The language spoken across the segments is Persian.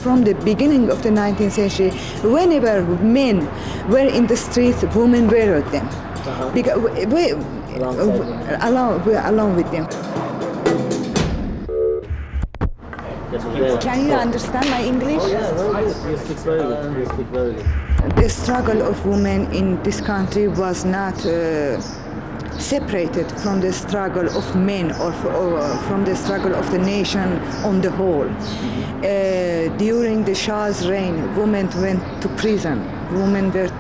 from the beginning of the 19th century, whenever men were in the streets, women were with them. Because we're along with them. Can you understand my English? You speak very good. You speak very good. The struggle of women in this country was not separated from the struggle of men or from the struggle of the nation on the whole. During the Shah's reign, women went to prison. Women were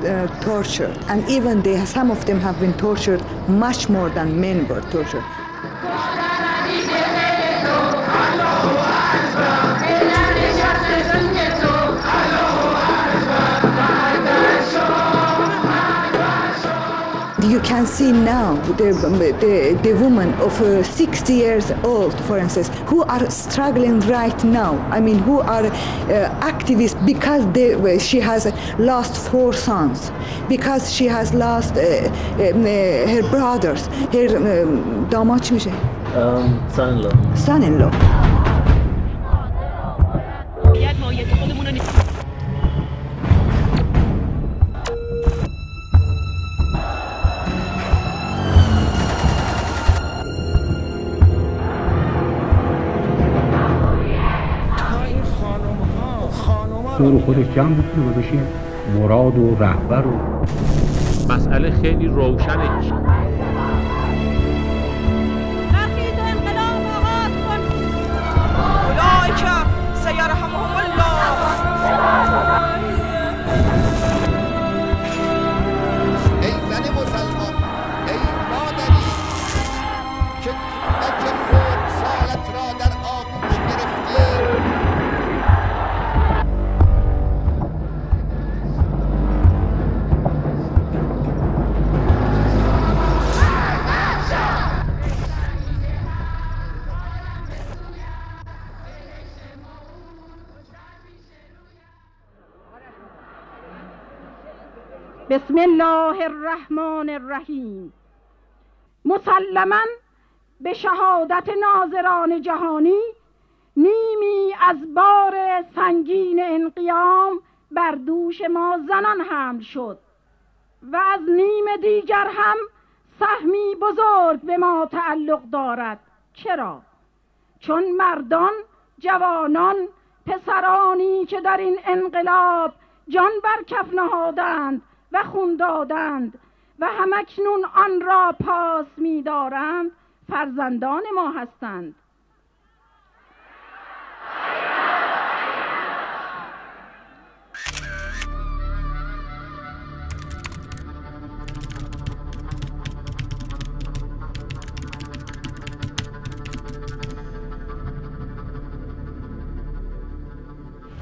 tortured, and even some of them have been tortured much more than men were tortured. You can see now the women of 60 years old, for instance, who are struggling right now. I mean, who are activists because she has lost 4 sons, because she has lost her brothers, her داماد چی میشه؟ son-in-law. دور خودش جمع بکنه و بشه مراد و رهبر و مسئله خیلی روشنه. ترخیص انقلاب آغاز کن. اولئک سیرحمهم الله. ای زن مسلمان، ای مادری که خود سالت را در آغوش گرفتی، بسم الله الرحمن الرحیم. مسلماً به شهادت ناظران جهانی نیمی از بار سنگین انقیام بر دوش ما زنان حمل شد و از نیم دیگر هم سهمی بزرگ به ما تعلق دارد. چرا؟ چون مردان، جوانان، پسرانی که در این انقلاب جان بر کف نهادند و خون دادند و همکنون آن را پاس می دارند فرزندان ما هستند.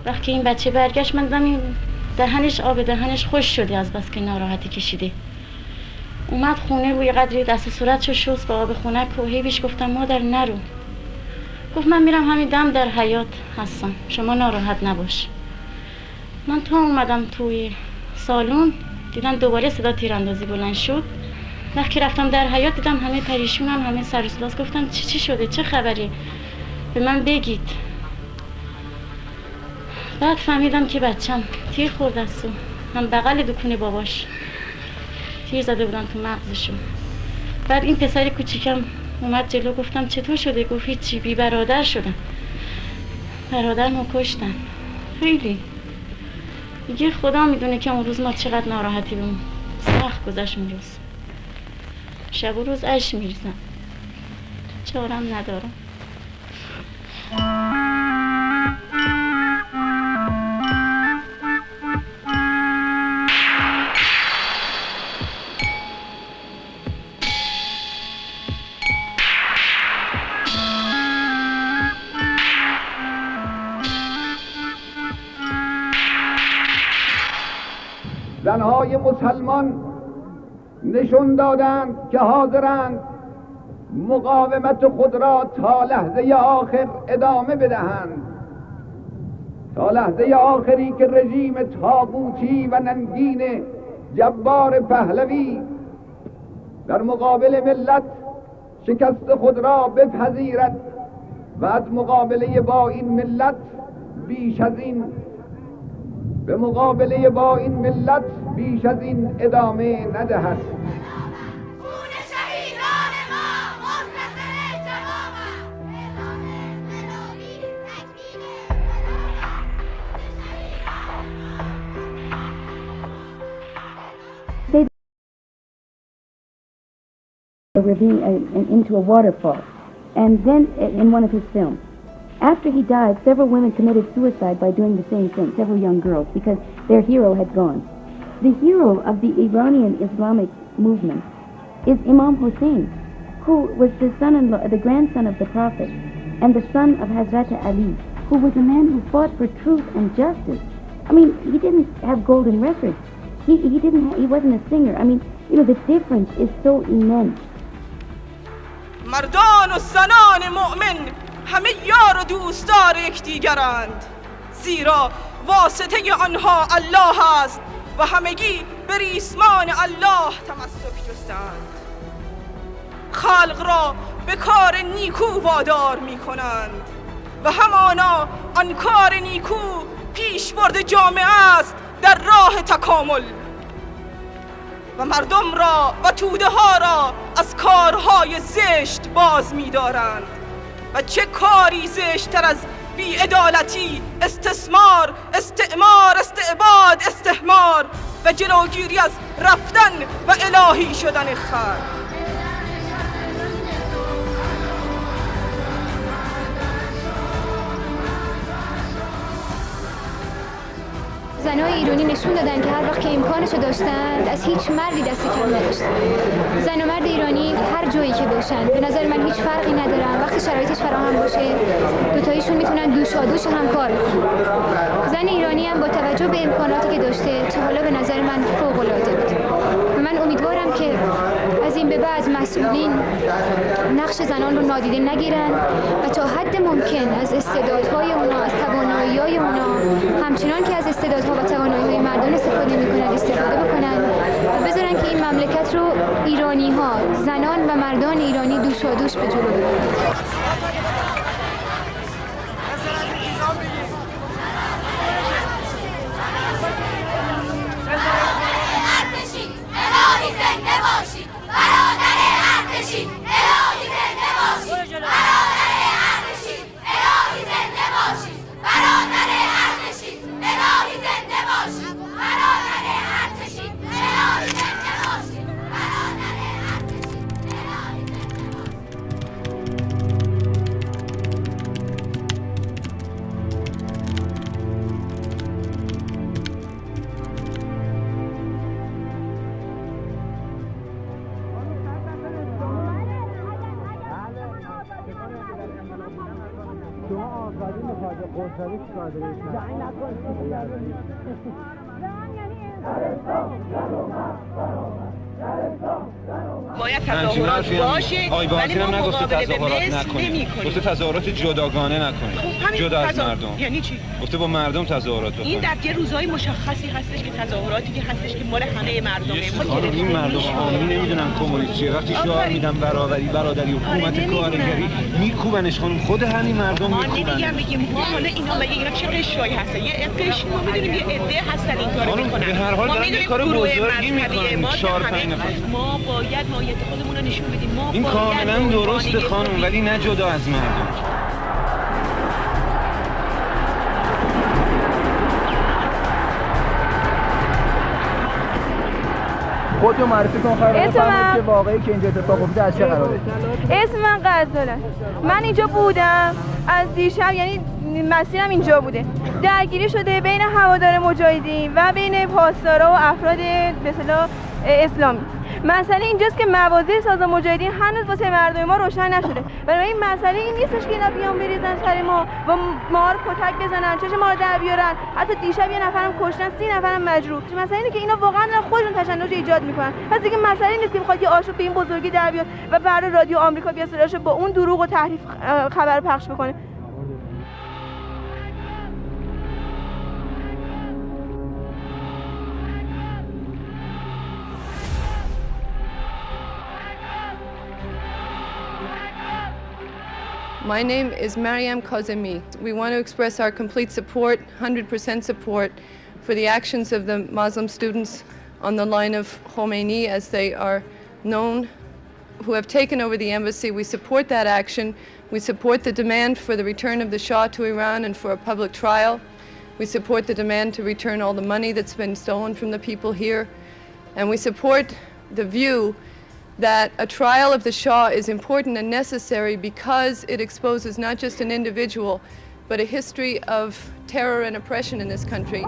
وقتی این بچه برگشت من دیدم این دهنش آب دهنش خوش شده از بس که ناراحتی کشیده. اومد خونه و یه قدری دست صورتشو شست با آب خنک و هیچ گفتم مادر نرو. گفت من میرم همین دم در حیاط هستم، شما ناراحت نباش. من تا اومدم توی سالن دیدم دوباره صدا تیراندازی بلند شد. وقتی رفتم در حیاط دیدم همه پریشونن، همه سر و صداست. گفتم چی شده؟ چه خبری؟ به من بگید. بعد فهمیدم که بچم تیر خورده است و هم بغل دکون باباش تیر زده بودن تو مغزشون. بعد این پسر کوچیکم اومد جلو. گفتم چطور شده؟ گفت هیچی، بی برادر شدم، برادرمو کشتن. خیلی دیگه خدا میدونه که اون روز ما چقدر ناراحتی بودیم. سخت گذشت اون روز، شب و روز اشک میریزم، چارم ندارم. زنهای مسلمان نشون دادند که حاضرند مقاومت خود را تا لحظه آخر ادامه بدهند، تا لحظه آخری که رژیم طاغوتی و ننگین جبار پهلوی در مقابل ملت شکست خود را بپذیرد و از مقابله با این ملت بیش از این به مقابله با این ملت بیش از این ادامه ندهد. A ravine into a waterfall, and then in one of his films, after he died, several women committed suicide by doing the same thing, several young girls, because their hero had gone. The hero of the Iranian Islamic movement is Imam Hussein, who was the son-in-law, the grandson of the Prophet, and the son of Hazrat Ali, who was a man who fought for truth and justice. I mean, he didn't have golden records. He wasn't a singer. I mean, you know, the difference is so immense. مردان و زنان مؤمن همه یار و دوستدار یکدیگرند، زیرا واسطه آنها الله است و همگی به ریسمان الله تمسک جستند. خلق را به کار نیکو وادار می کنند و همانا آن کار نیکو پیشبرد جامعه است در راه تکامل و مردم را و توده ها را از کارهای زشت باز می دارند. و چه کاری زشت‌تر از بی‌عدالتی، استثمار، استعمار، استعباد، استحمار و جلوگیری از رفتن و الهی شدن خلق. زنای ایرانی نشون دادن که هر وقت که امکانشو داشتند از هیچ مردی دست کم نداشتن. زن و مرد ایرانی هر جایی که باشن به نظر من هیچ فرقی ندارن. وقتی شرایطش فراهم باشه دوتاییشون میتونن دوشادوش هم کار کنن. زن ایرانی هم با توجه به امکاناتی که داشته تا حالا به نظر من فوق العاده بود. من امیدوارم که از این به بعد مسئولین نقش زنان رو نادیده نگیرن و تا حد ممکن از استعدادهای اونا، از توانایی‌های اونا، همچنان که از استعدادها و توانایی‌های مردان استفاده می‌کنن استفاده بکنن و بذارن که این مملکت رو ایرانی‌ها، زنان و مردان ایرانی دوشادوش به جلو ببرن. باید تظاهرات باشه ولی ما مقابله به مثل نمی کنیم. گفته تظاهرات جداگانه نکنید. جدا از مردم. یعنی چی؟ گفته با مردم تظاهرات بکنید. این در یه روزهای مشخصی هستش که تظاهراتی که هستش که مال همه مردمه. این مردم عامی نمیدونن کمونیست چیه. وقتی شعار میدن برابری، برادری، حکومت کارگری میکوبنش خانم. خود همین مردم میکوبن. میگیم ما حالا اینا چه قشرایی هستن؟ یه قشر ما میدونیم یه عده هستن این کارو میکنن. به هر حال دارن یه کار بزرگی میکنن. 4-5 نفر. ما باید ماهیت خودمون رو نشون بدیم. ما این کاملا درسته خانم ولی نه جدا از مردم. خودتون معرفی کن خواهر بفرمایید که واقعی که اینجا اتفاق افتاده از چه قراره؟ اسم من غزاله. من اینجا بودم از دیشب، یعنی مسیرم اینجا بوده. درگیری شده بین هوادار مجاهدین و بین پاسدارا و افراد به اصطلاح اسلامی. مسئله اینجاست که مواضع سازمان مجاهدین هنوز واسه مردم ما روشن نشده. بنابراین مسئله این نیستش که اینا بیان بریزن سر ما و ما رو کتک بزنن، چش ما رو در بیارن. حتی دیشب یه نفرم کشتن، 30 نفرم مجروح. مسئله اینه که اینا واقعا خودشون تشنج ایجاد میکنن. پس دیگه مسئله نیست که بخواد یه آشوب به این بزرگی در بیاد و برای رادیو آمریکا بیا صداشو با اون دروغ و تحریف خبر پخش بکنه. My name is Mariam Kazemi. We want to express our complete support, 100% support, for the actions of the Muslim students on the line of Khomeini, as they are known, who have taken over the embassy. We support that action. We support the demand for the return of the Shah to Iran and for a public trial. We support the demand to return all the money that's been stolen from the people here. And we support the view that a trial of the Shah is important and necessary because it exposes not just an individual, but a history of terror and oppression in this country.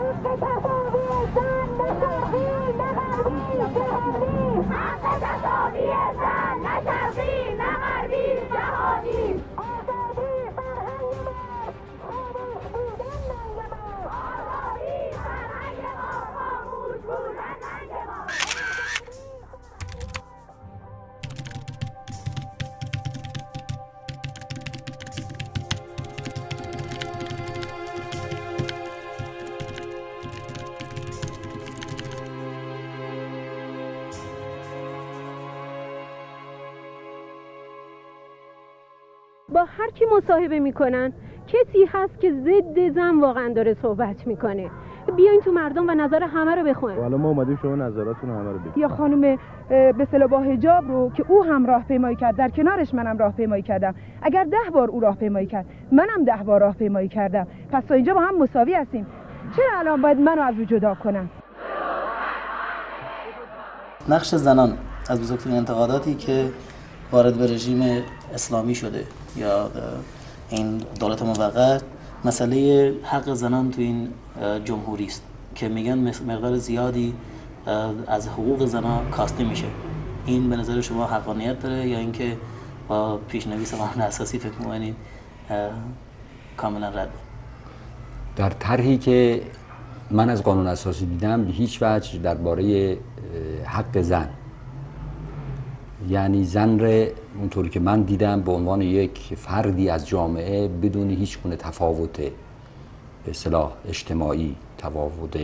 با هر کی مصاحبه میکنن کسی هست که ضد زن واقعا داره صحبت میکنه. بیاین تو مردم و نظر همه رو بخواین. حالا ما اومدیم شما نظراتتون همه رو بگید. یا خانم به اصطلاح با حجاب رو که او هم راهپیمایی کرد، در کنارش منم راهپیمایی کردم. اگر 10 بار او راهپیمایی کرد، منم 10 بار راهپیمایی کردم. پس تا اینجا با هم مساوی هستیم. چرا الان باید منو از او جدا کنن؟ نقش زنان از بزرگترین انتقاداتی که وارد به رژیم اسلامی شده یا این دولت موقت، مسئله حق زنان تو این جمهوری است که میگن مقدار زیادی از حقوق زنان کاسته میشه. این به نظر شما حقانیت داره یا اینکه با پیشنویس قانون اساسی فکر می‌کنید کاملا رد؟ در طرحی که من از قانون اساسی دیدم به هیچ وجه درباره حق زن، یعنی زن را اونطوری که من دیدم به عنوان یک فردی از جامعه بدون هیچ گونه تفاوت به اصطلاح اجتماعی، تفاوت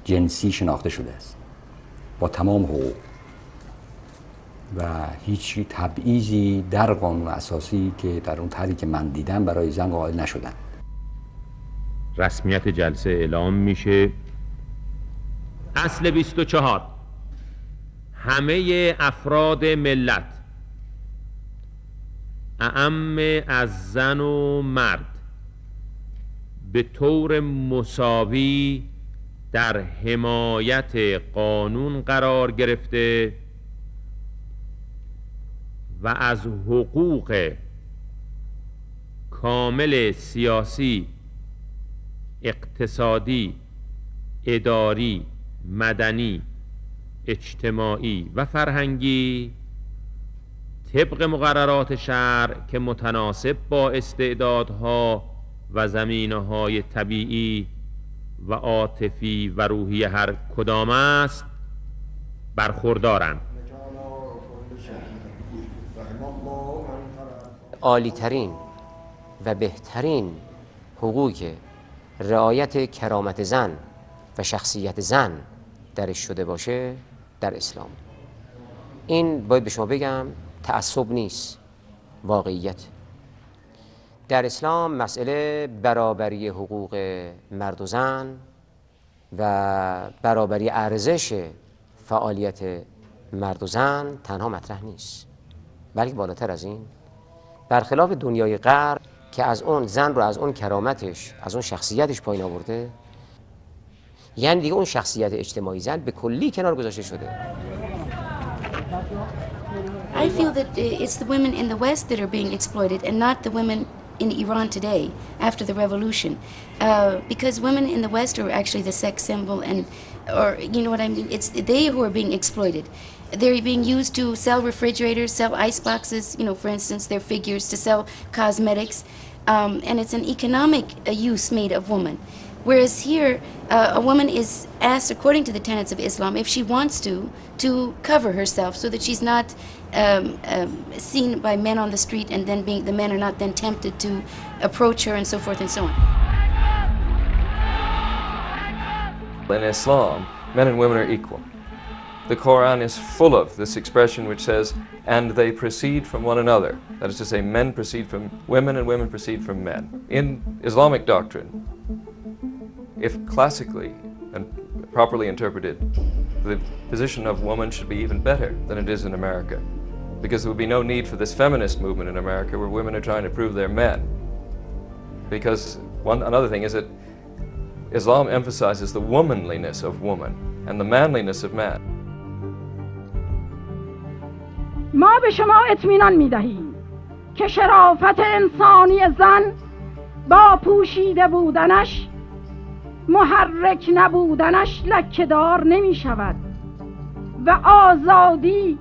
جنسی شناخته شده است با تمام حقوق و هیچ تبعیضی در قانون اساسی که در اون طرحی که من دیدم برای زن قائل نشدن. رسمیت جلسه اعلام میشه. اصل 24 همه افراد ملت اعم از زن و مرد به طور مساوی در حمایت قانون قرار گرفته و از حقوق کامل سیاسی، اقتصادی، اداری، مدنی، اجتماعی و فرهنگی طبق مقررات شرع که متناسب با استعدادها و زمینه‌های طبیعی و عاطفی و روحی هر کدام است برخوردارند. عالی‌ترین و بهترین حقوق رعایت کرامت زن و شخصیت زن درش شده باشه در اسلام. این باید به شما بگم تعصب نیست، واقعیت. در اسلام مسئله برابری حقوق مرد و زن و برابری ارزش فعالیت مرد و زن تنها مطرح نیست، بلکه بالاتر از این، برخلاف دنیای غرب که از اون زن رو از اون کرامتش، از اون شخصیتش پایین آورده، یعنی دیگه اون شخصیت اجتماعی زن به کلی کنار گذاشته شده. I feel that it's the women in the West that are being exploited and not the women in Iran today after the revolution, because women in the West are actually the sex symbol, and or you know what I mean, it's they who are being exploited. They're being used to sell refrigerators, sell ice boxes, you know, for instance, their figures, to sell cosmetics, and it's an economic use made of woman. Whereas here, a woman is asked, according to the tenets of Islam, if she wants to cover herself so that she's not seen by men on the street, and then the men are not then tempted to approach her, and so forth and so on. In Islam, men and women are equal. The Quran is full of this expression which says, and they proceed from one another. That is to say, men proceed from women and women proceed from men. In Islamic doctrine, if classically and properly interpreted, the position of woman should be even better than it is in America, because there would be no need for this feminist movement in America where women are trying to prove they're men. Because another thing is that Islam emphasizes the womanliness of woman and the manliness of man. ما به شما اطمینان می‌دهیم که شرافت انسانی زن با پوشیده بودنش، محرک نبودنش لکه‌دار نمی‌شود و آزادی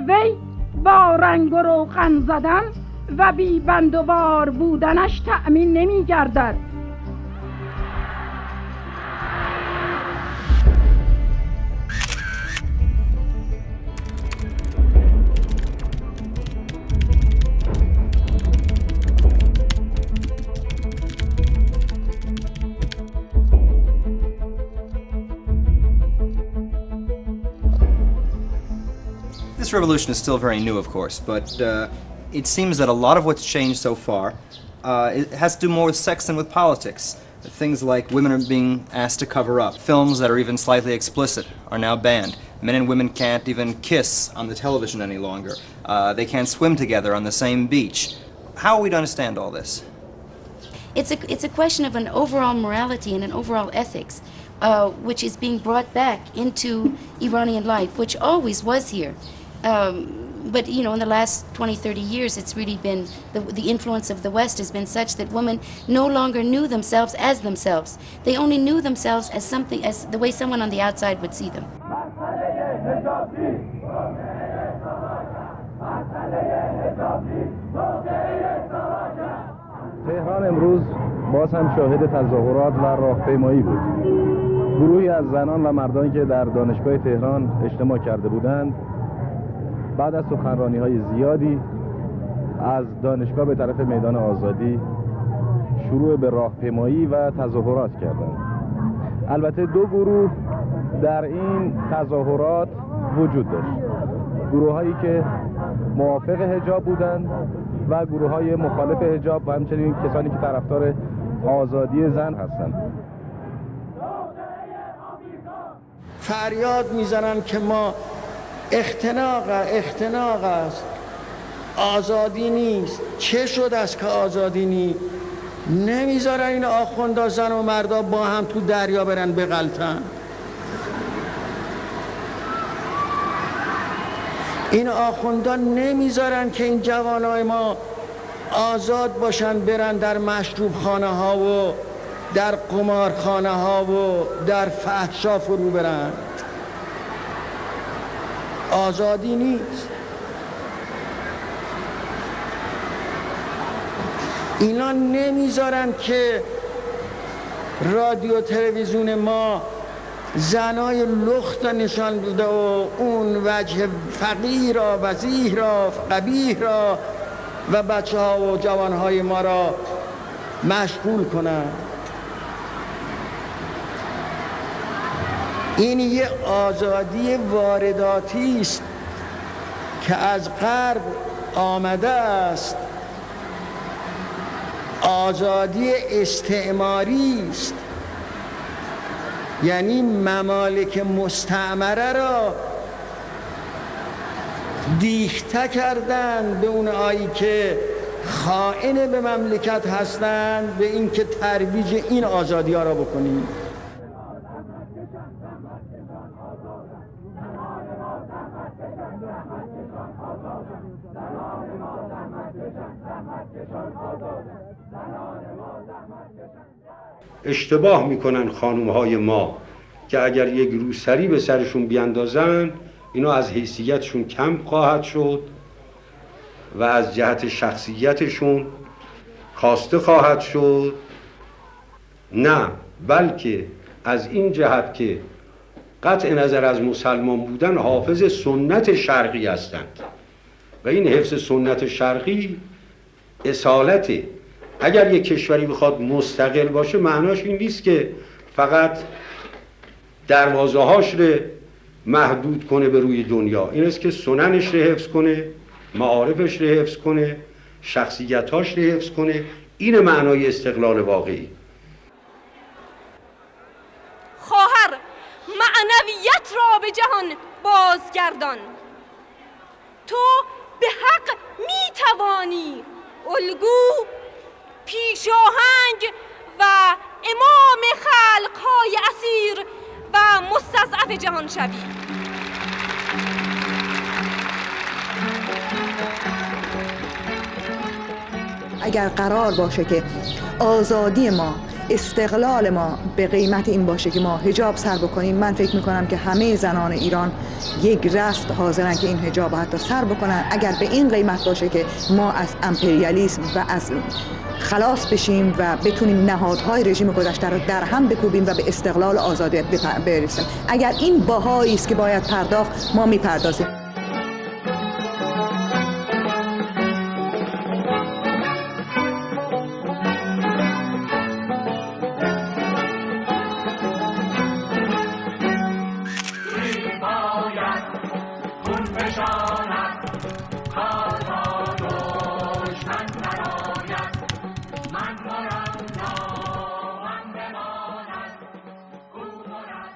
وی با رنگ و روغن زدن و بی بند و بار بودنش تأمین نمی‌گردد. This revolution is still very new, of course, but it seems that a lot of what's changed so far it has to do more with sex than with politics. Things like women are being asked to cover up. Films that are even slightly explicit are now banned. Men and women can't even kiss on the television any longer. They can't swim together on the same beach. How are we to understand all this? It's a question of an overall morality and an overall ethics, which is being brought back into Iranian life, which always was here. But, you know, in the last 20, 30 years, it's really been, the influence of the West has been such that women no longer knew themselves as themselves. They only knew themselves as something, as the way someone on the outside would see them. تهران امروز باز هم شاهد تظاهرات و راهپیمایی بود. گروهی از زنان و مردانی که در دانشگاه تهران اجتماع کرده بودند بعد از سخنرانی‌های زیادی از دانشگاه به طرف میدان آزادی شروع به راهپیمایی و تظاهرات کردند. البته دو گروه در این تظاهرات وجود داشت. گروه‌هایی که موافق حجاب بودند و گروه‌های مخالف حجاب و همچنین کسانی که طرفدار آزادی زن هستند. فریاد میزنن که ما اختناق است، آزادی نیست. چه شد است که آزادی نیست؟ نمیذارن این آخوندا زن و مردا با هم تو دریا برن بغلطن. این آخوندا نمیذارن که این جوانای ما آزاد باشن، برن در مشروب خانه ها و در قمارخانه ها و در فحشا فرو برن. آزادی نیست. اینا نمیذارن که رادیو تلویزیون ما زنای لخت نشان بده و اون وجه فقیر را، وضیح را، قبیح را و بچه ها و جوان های ما را مشغول کنن. این یه آزادی وارداتی است که از غرب آمده است. آزادی استعماری است، یعنی ممالک مستعمره را دیخته کردند به اون آیی که خائن به مملکت هستند، به این که ترویج این آزادی ها را بکنیم. اشتباه میکنن خانومهای ما که اگر یک روسری به سرشون بیاندازن اینا از حیثیتشون کم خواهد شد و از جهت شخصیتشون کاسته خواهد شد. نه، بلکه از این جهت که قطع نظر از مسلمان بودن حافظ سنت شرقی هستند و این حفظ سنت شرقی اصالته. اگر یک کشوری بخواد مستقل باشه معناش این نیست که فقط دروازه‌هاش رو محدود کنه به روی دنیا. این است که سننش رو حفظ کنه، معارفش رو حفظ کنه، شخصیتاش رو حفظ کنه. این معنای استقلال واقعی. خواهر معنویت را به جهان بازگردان، تو به حق میتوانی الگو، پیشاهنگ و امام خلقهای اسیر و مستضعف جهان شوی. اگر قرار باشه که آزادی ما، استقلال ما به قیمت این باشه که ما حجاب سر بکنیم، من فکر میکنم که همه زنان ایران یک رست حاضرن که این حجاب حتی سر بکنن، اگر به این قیمت باشه که ما از امپریالیسم و از خلاص بشیم و بتونیم نهادهای رژیم گذشته رو در هم بکوبیم و به استقلال و آزادی برسیم. اگر این بهایی است که باید پرداخت، ما میپردازیم.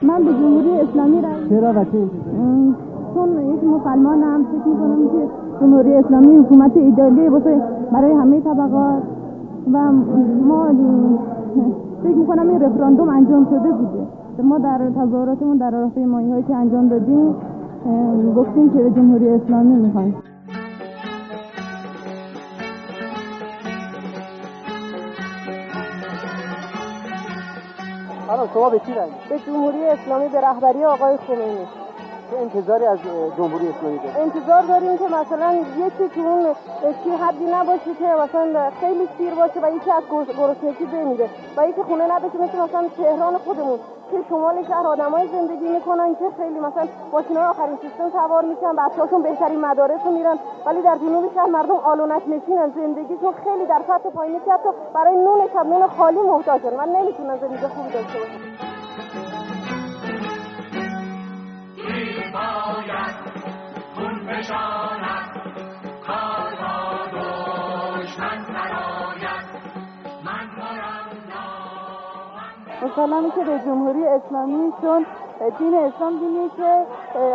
من به جمهوری اسلامی رأی چرا و چه؟ چون یک مسلمانم فکر می‌کنم که جمهوری اسلامی حکومت ایدئالی باشه برای همه طبقات و ما فکر می‌کنم این رفراندوم انجام شده بوده. ما در تظاهراتمون در راهپیمایی‌هایی که انجام دادیم گفتیم که به جمهوری اسلامی می‌خوایم. الان شما به کی رأی؟ به جمهوری اسلامی، به رهبری آقای خمینی. چه انتظاری از جمهوری اسلامی دارید؟ انتظار داریم که مثلا یکی تو اون حدی نباشه که مثلا خیلی سیر باشه و یکی از گرسنگی بمیره و یکی خونه نداشته، مثلا تهران خودمون که شمال شهر آدمای زندگی میکنن که خیلی مثلا ماشینای آخرین سیستم سوار میشن، بچه‌هاشون بهترین مدارس رو میرن، ولی در جنوب شهر مردم آلونک نشینن، زندگیشون خیلی در سطح پایینی که حتی برای نون شب نون خالی محتاجن و نمیتونن زندگی خوبی داشته باشن. باید خون بشاند، کار با دشمن نراید، من مسلمه که به جمهوری اسلامی، چون دین اسلام دینیه که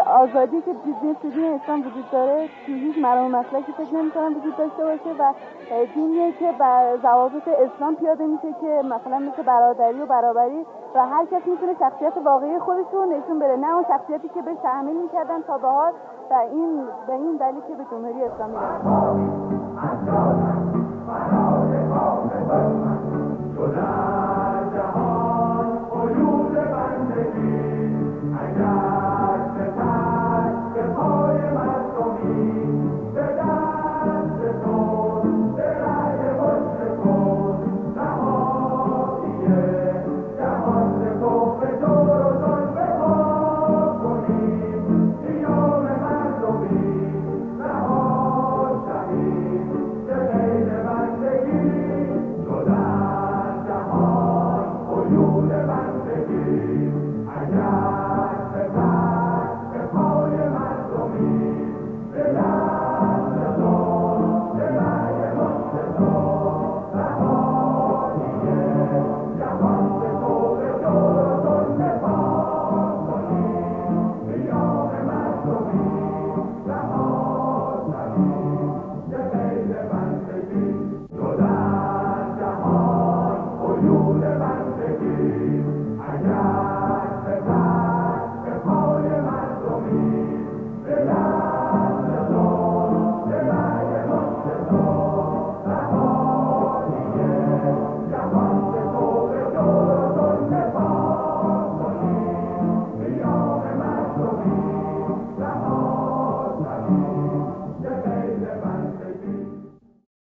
آزادی که دین اسلام وجود داره تو هیچ مرام مسلکی فکر نمی‌کنم وجود داشته باشه و دینیه که بر ضوابط اسلام پیاده میشه که مثلا مثل برادری و برابری و هر کس میتونه شخصیت واقعی خودش رو نشون بده، نه اون شخصیتی که بهش تحمیل میکردن تا به حال و به این دلیل که به جمهوری اسلامی رسید.